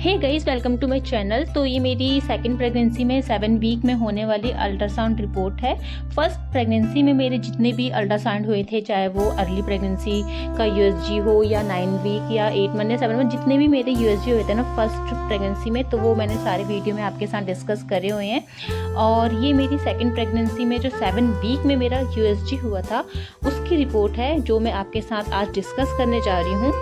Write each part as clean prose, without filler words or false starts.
Hey guys, welcome to my channel. तो ये मेरी सेकंड प्रेगनेंसी में 7 वीक में होने वाली अल्ट्रासाउंड रिपोर्ट है। फर्स्ट प्रेगनेंसी में मेरे जितने भी अल्ट्रासाउंड हुए थे, चाहे वो अर्ली प्रेगनेंसी का यूएसजी हो या 9 वीक या 8 मंथ या 7 मंथ, जितने भी मेरे यूएसजी हुए थे ना फर्स्ट प्रेगनेंसी में, तो वो मैंने सारे वीडियो में आपके साथ डिस्कस करे हुए हैं। और ये मेरी सेकेंड प्रेगनेंसी में जो 7 वीक में मेरा यूएसजी हुआ था उसकी रिपोर्ट है जो मैं आपके साथ आज डिस्कस करने जा रही हूँ।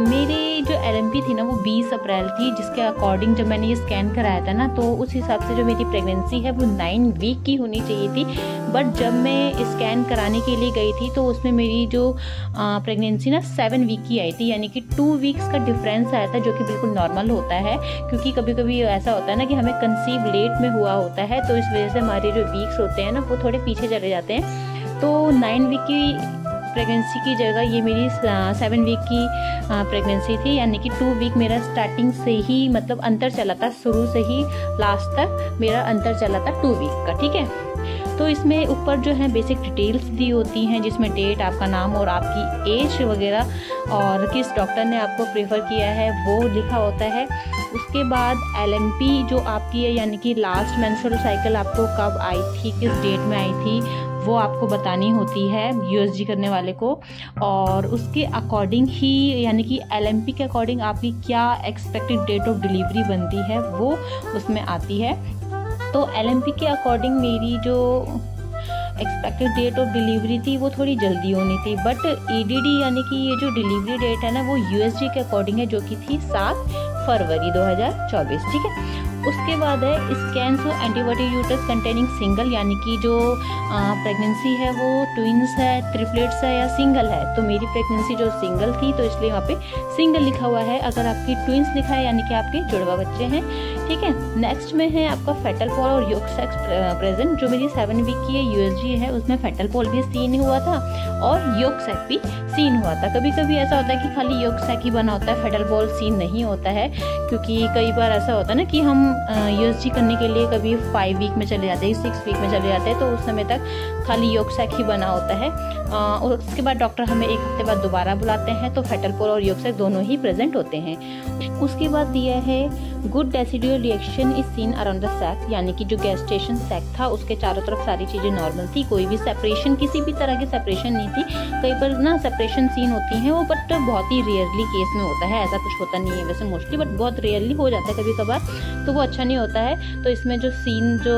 मेरी जो LMP थी ना वो 20 अप्रैल थी, जिसके अकॉर्डिंग जब मैंने ये स्कैन कराया था ना, तो उस हिसाब से जो मेरी प्रेगनेंसी है वो 9 वीक की होनी चाहिए थी। बट जब मैं स्कैन कराने के लिए गई थी तो उसमें मेरी जो प्रेगनेंसी ना 7 वीक की आई थी, यानी कि 2 वीक्स का डिफरेंस आया था, जो कि बिल्कुल नॉर्मल होता है। क्योंकि कभी कभी ऐसा होता है ना कि हमें कंसीव लेट में हुआ होता है, तो इस वजह से हमारे जो वीक्स होते हैं ना वो थोड़े पीछे चले जाते हैं। तो 9 वीक की प्रेगनेंसी की जगह ये मेरी 7 वीक की प्रेगनेंसी थी, यानी कि 2 वीक मेरा स्टार्टिंग से ही मतलब अंतर चला था, शुरू से ही लास्ट तक मेरा अंतर चला था 2 वीक का। ठीक है, तो इसमें ऊपर जो है बेसिक डिटेल्स दी होती हैं, जिसमें डेट, आपका नाम और आपकी एज वगैरह और किस डॉक्टर ने आपको प्रेफर किया है वो लिखा होता है। उसके बाद LMP जो आपकी है, यानी कि लास्ट मेंस्ट्रुअल साइकिल आपको कब आई थी, किस डेट में आई थी, वो आपको बतानी होती है यूएसजी करने वाले को। और उसके अकॉर्डिंग ही, यानी कि LMP के अकॉर्डिंग आपकी क्या एक्सपेक्टेड डेट ऑफ डिलीवरी बनती है वो उसमें आती है। तो LMP के अकॉर्डिंग मेरी जो एक्सपेक्टेड डेट ऑफ डिलीवरी थी वो थोड़ी जल्दी होनी थी, बट EDD यानी कि ये जो डिलीवरी डेट है ना वो USG के अकॉर्डिंग है, जो कि थी 7 फरवरी 2024। ठीक है, उसके बाद है स्कैन सो एंटीबॉडी यूट्रस कंटेनिंग सिंगल, यानी कि जो प्रेगनेंसी है वो ट्विंस है, ट्रिपलेट्स है या सिंगल है। तो मेरी प्रेगनेंसी जो सिंगल थी तो इसलिए वहाँ पे सिंगल लिखा हुआ है। अगर आपकी ट्विंस लिखा है यानी कि आपके जुड़वा बच्चे हैं। ठीक है, नेक्स्ट में है आपका फेटल पॉल और योक सैक प्रेजेंट। जो मेरी 7 वीक की USG है उसमें फेटल पॉल भी सीन हुआ था और योक सैक भी सीन हुआ था। कभी कभी ऐसा होता है कि खाली योक सैक ही बना होता है, फेटल पॉल सीन नहीं होता है, क्योंकि कई बार ऐसा होता है ना कि हम USG करने के लिए कभी 5 वीक में चले जाते हैं, 6 वीक में चले जाते हैं, तो उस समय तक खाली योक सैक ही बना होता है। और उसके बाद डॉक्टर हमें 1 हफ्ते बाद दोबारा बुलाते हैं, तो फेटल पोल और योक सैक दोनों ही प्रेजेंट होते हैं। उसके बाद दिया है good decidual reaction is seen around the sac, यानी कि जो गेस्टेशन सैक था उसके चारों तरफ सारी चीज़ें नॉर्मल थी, कोई भी सेपरेशन, किसी भी तरह की सेपरेशन नहीं थी। कई बार ना सेपरेशन सीन होती हैं वो, बट बहुत ही रेयरली केस में होता है, ऐसा कुछ होता नहीं है वैसे मोस्टली, बट बहुत रेयरली हो जाता है कभी कभार, तो वो अच्छा नहीं होता है। तो इसमें जो सीन जो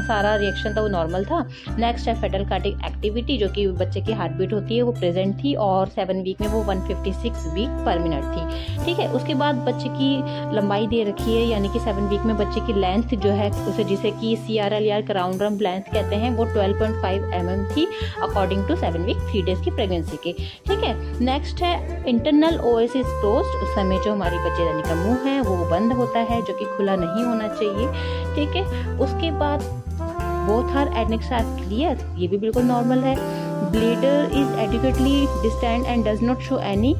सारा रिएक्शन था वो नॉर्मल था। नेक्स्ट है फेटल कार्डिक एक्टिविटी, जो कि बच्चे की हार्ट बीट होती है वो प्रेजेंट थी, और 7 वीक में वो 156 बीट पर मिनट थी। ठीक है, उसके बाद बच्चे की लंबाई दे रखी है, यानी कि 7 वीक में बच्चे की लेंथ जो है उसे जिसे कि CRL या क्राउन रम्प लेंथ कहते हैं वो 12.5 mm थी अकॉर्डिंग टू 7 वीक 3 डेज की प्रेगनेंसी के। ठीक है, नेक्स्ट है इंटरनल OS इज क्लोज्ड। उस समय जो हमारी बच्चेदानी का मुंह है वो बंद होता है, जो कि खुला नहीं होना चाहिए। ठीक है, उसके बाद both are adnexa are clear, ये भी बिल्कुल नॉर्मल है। Bladder is adequately distended and does not show any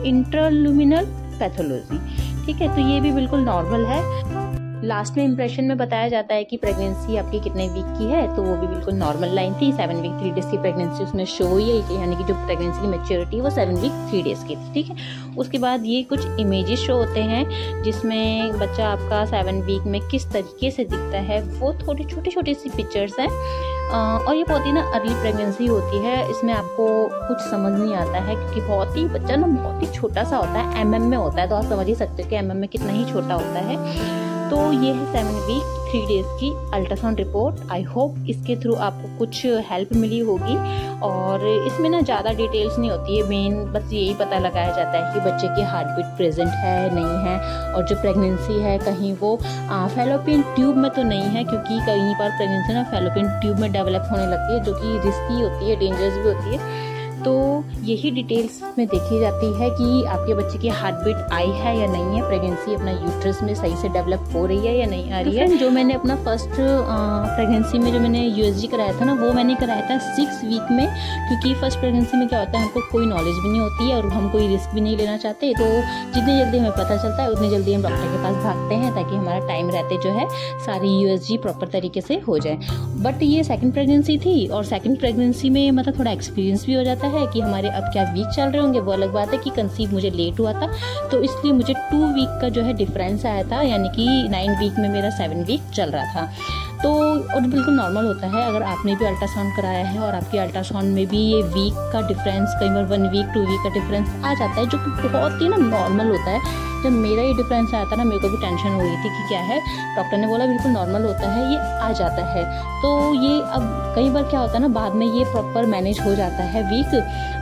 intraluminal pathology. ठीक है, तो ये भी बिल्कुल नॉर्मल है। लास्ट में इंप्रेशन में बताया जाता है कि प्रेगनेंसी आपकी कितने वीक की है, तो वो भी बिल्कुल नॉर्मल लाइन थी। 7 वीक 3 डेज की प्रेगनेंसी उसमें शो हुई है, यानी कि जो प्रेगनेंसी की मैच्योरिटी वो 7 वीक 3 डेज की थी। ठीक है, उसके बाद ये कुछ इमेजेस शो होते हैं जिसमें बच्चा आपका 7 वीक में किस तरीके से दिखता है, वो थोड़ी छोटी छोटी सी पिक्चर्स हैं। और ये बहुत ही ना अर्ली प्रेगनेंसी होती है, इसमें आपको कुछ समझ नहीं आता है, क्योंकि बहुत ही बच्चा ना बहुत ही छोटा सा होता है, MM में होता है, तो आप समझ ही सकते हो कि MM में कितना ही छोटा होता है। तो ये है 7 वीक 3 डेज की अल्ट्रासाउंड रिपोर्ट। आई होप इसके थ्रू आपको कुछ हेल्प मिली होगी। और इसमें ना ज़्यादा डिटेल्स नहीं होती है, मेन बस यही पता लगाया जाता है कि बच्चे की हार्ट बीट प्रेजेंट है नहीं है, और जो प्रेगनेंसी है कहीं वो फैलोपियन ट्यूब में तो नहीं है, क्योंकि कई बार प्रेगनेंसी ना फैलोपियन ट्यूब में डेवलप होने लगती है, जो कि रिस्की होती है, डेंजरस भी होती है। तो यही डिटेल्स में देखी जाती है कि आपके बच्चे की हार्ट बीट आई है या नहीं है, प्रेगनेंसी अपना यूट्रस में सही से डेवलप हो रही है या नहीं आ रही है। जो मैंने अपना फर्स्ट प्रेगनेंसी में जो मैंने USG कराया था ना वो मैंने कराया था 6 वीक में, क्योंकि फर्स्ट प्रेगनेंसी में क्या होता है हमको कोई नॉलेज भी नहीं होती है और हम कोई रिस्क भी नहीं लेना चाहते, तो जितनी जल्दी हमें पता चलता है उतनी जल्दी हम डॉक्टर के पास भागते हैं, ताकि हमारा टाइम रहते जो है सारी USG प्रॉपर तरीके से हो जाए। बट ये सेकेंड प्रेगनेंसी थी, और सेकेंड प्रेगनेंसी में मतलब थोड़ा एक्सपीरियंस भी हो जाता है, है कि हमारे अब क्या वीक चल रहे होंगे। वो अलग बात है कि कंसीव मुझे लेट हुआ था, तो इसलिए मुझे 2 वीक का जो है डिफरेंस आया था, यानी कि 9 वीक में मेरा 7 वीक चल रहा था। तो और बिल्कुल नॉर्मल होता है, अगर आपने भी अल्ट्रासाउंड कराया है और आपके अल्ट्रासाउंड में भी ये वीक का डिफरेंस, कई बार 1 वीक 2 वीक का डिफरेंस आ जाता है, जो कि बहुत ही ना नॉर्मल होता है। जब मेरा ये डिफरेंस आया था ना, मेरे को भी टेंशन हो गई थी कि क्या है। डॉक्टर ने बोला बिल्कुल नॉर्मल होता है, ये आ जाता है। तो ये अब कई बार क्या होता है ना, बाद में ये प्रॉपर मैनेज हो जाता है वीक,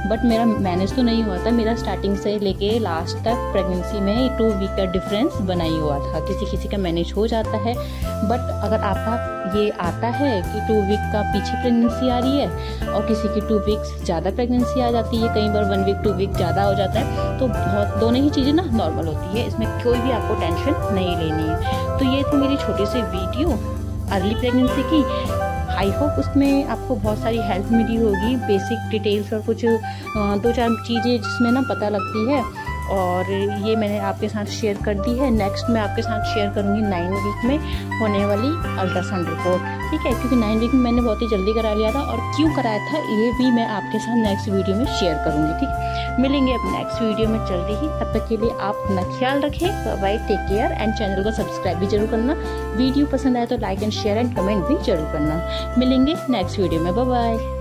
बट मेरा मैनेज तो नहीं हुआ था। मेरा स्टार्टिंग से लेके लास्ट तक प्रेगनेंसी में 2 वीक का डिफरेंस बना ही हुआ था। किसी किसी का मैनेज हो जाता है, बट अगर आपका ये आता है कि 2 वीक का पीछे प्रेगनेंसी आ रही है और किसी की 2 वीक्स ज़्यादा प्रेगनेंसी आ जाती है, कई बार 1 वीक 2 वीक ज़्यादा हो जाता है, तो बहुत दोनों ही चीज़ें ना नॉर्मल होती है। इसमें कोई भी आपको टेंशन नहीं लेनी है। तो ये थी मेरी छोटी सी वीडियो अर्ली प्रेगनेंसी की। आई होप उसमें आपको बहुत सारी हेल्प मिली होगी, बेसिक डिटेल्स और कुछ 2-4 चीज़ें जिसमें ना पता लगती है, और ये मैंने आपके साथ शेयर कर दी है। नेक्स्ट मैं आपके साथ शेयर करूँगी 9 वीक में होने वाली अल्ट्रासाउंड रिपोर्ट, ठीक है, क्योंकि 9 वीक में मैंने बहुत ही जल्दी करा लिया था, और क्यों कराया था ये भी मैं आपके साथ नेक्स्ट वीडियो में शेयर करूँगी। ठीक, मिलेंगे अब नेक्स्ट वीडियो में जल्दी ही। तब तक के लिए आप अपना ख्याल रखें, bye, take care, and channel को सब्सक्राइब भी जरूर करना। वीडियो पसंद आए तो like and share and comment भी जरूर करना। मिलेंगे नेक्स्ट वीडियो में, बाय बाय।